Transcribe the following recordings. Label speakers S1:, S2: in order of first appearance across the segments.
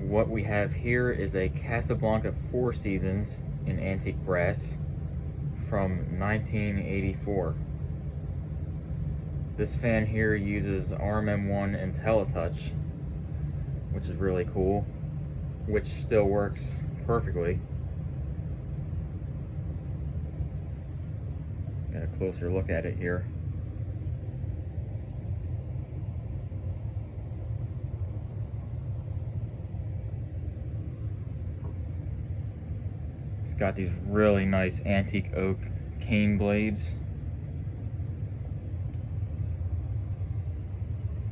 S1: What we have here is a Casablanca 4 Seasons in antique brass from 1984. This fan here uses RMM1 IntelliTouch, which is really cool, which still works perfectly. Get a closer look at it here. It's got these really nice antique oak cane blades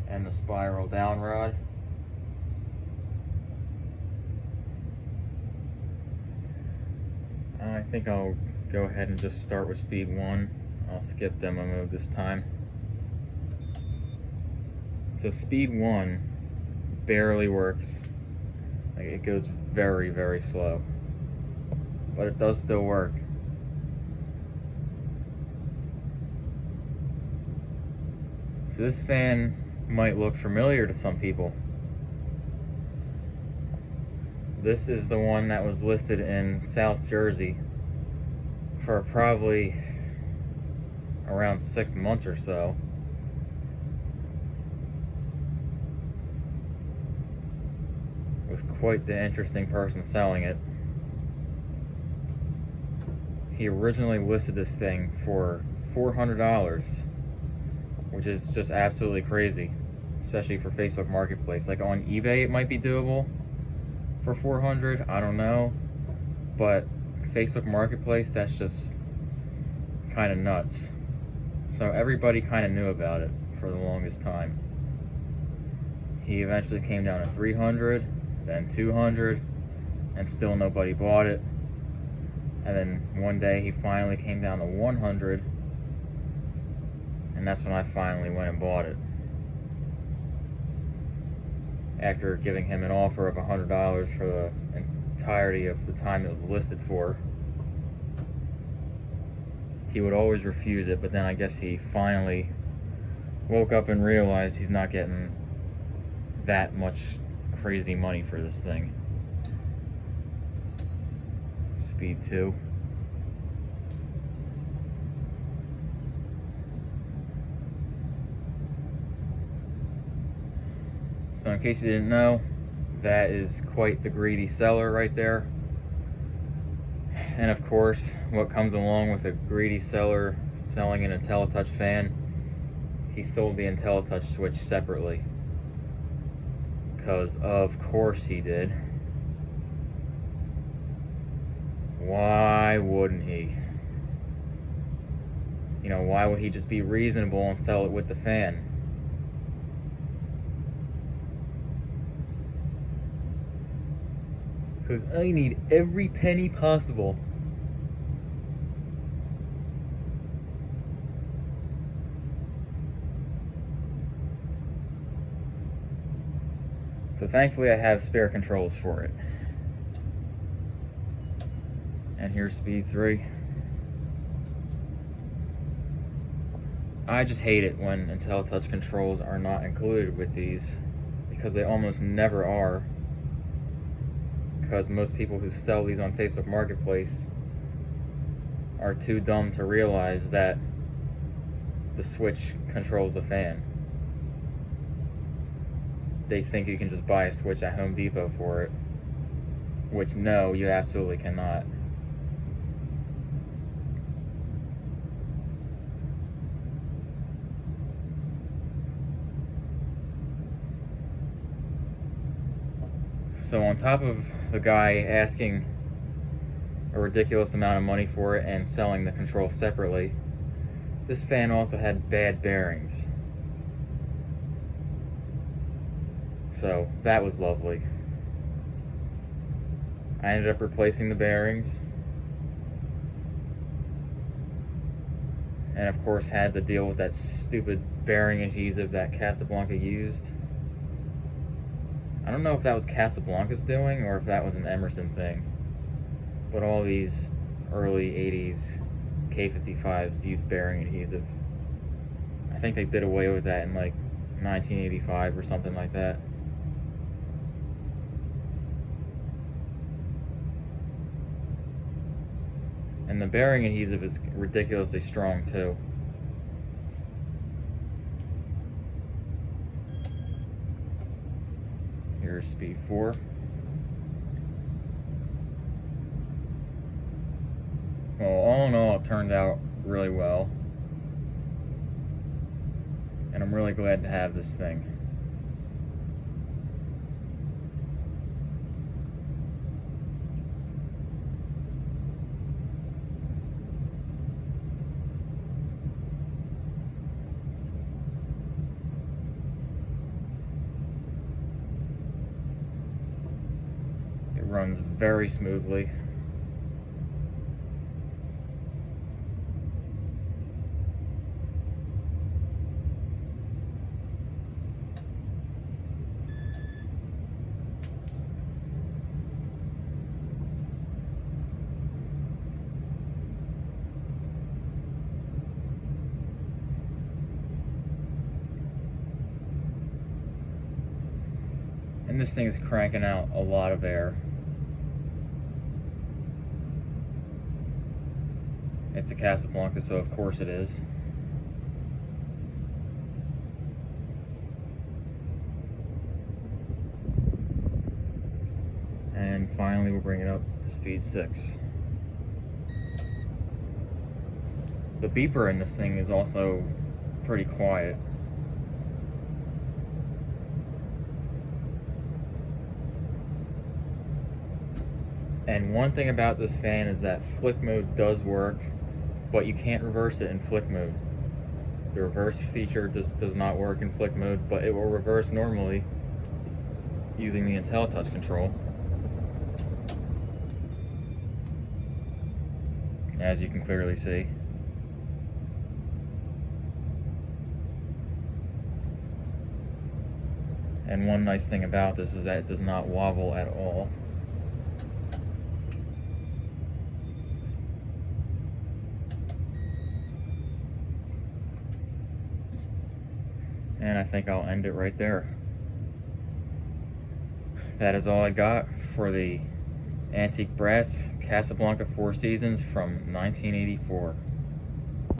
S1: and the spiral down rod. I think I'll go ahead and just start with speed 1. I'll skip demo mode this time. So speed 1 barely works. Like, it goes very, very slow, but it does still work. So this fan might look familiar to some people. This is the one that was listed in South Jersey for probably around 6 months or so. With quite the interesting person selling it. He originally listed this thing for $400, which is just absolutely crazy, especially for Facebook Marketplace. Like on eBay it might be doable for $400, I don't know, but Facebook Marketplace, that's just kind of nuts. So everybody kind of knew about it for the longest time. He eventually came down to $300, then $200, and still nobody bought it. And then one day he finally came down to $100, and that's when I finally went and bought it. After giving him an offer of $100 for the entirety of the time it was listed for. He would always refuse it, but then I guess he finally woke up and realized he's not getting that much crazy money for this thing. Speed 2. So in case you didn't know, that is quite the greedy seller right there. And of course, what comes along with a greedy seller selling an IntelliTouch fan, he sold the IntelliTouch switch separately. Because of course he did. Why wouldn't he? You know, why would he just be reasonable and sell it with the fan? Because I need every penny possible. So thankfully I have spare controls for it. And here's speed 3. I just hate it when IntelliTouch controls are not included with these, because they almost never are. Because most people who sell these on Facebook Marketplace are too dumb to realize that the switch controls the fan. They think you can just buy a switch at Home Depot for it, which no, you absolutely cannot. So on top of the guy asking a ridiculous amount of money for it and selling the control separately, this fan also had bad bearings. So that was lovely. I ended up replacing the bearings, and of course had to deal with that stupid bearing adhesive that Casablanca used. I don't know if that was Casablanca's doing or if that was an Emerson thing, but all these early 80s K55s used bearing adhesive. I think they did away with that in like 1985 or something like that. And the bearing adhesive is ridiculously strong too. Here's speed 4. Well, all in all, it turned out really well. And I'm really glad to have this thing. It runs very smoothly. And this thing is cranking out a lot of air. It's a Casablanca, so of course it is. And finally we'll bring it up to speed 6. The beeper in this thing is also pretty quiet. And one thing about this fan is that flick mode does work, but you can't reverse it in flick mode. The reverse feature just does not work in flick mode, but it will reverse normally using the IntelliTouch control. As you can clearly see. And one nice thing about this is that it does not wobble at all. And I think I'll end it right there. That is all I got for the antique brass Casablanca Four Seasons from 1984.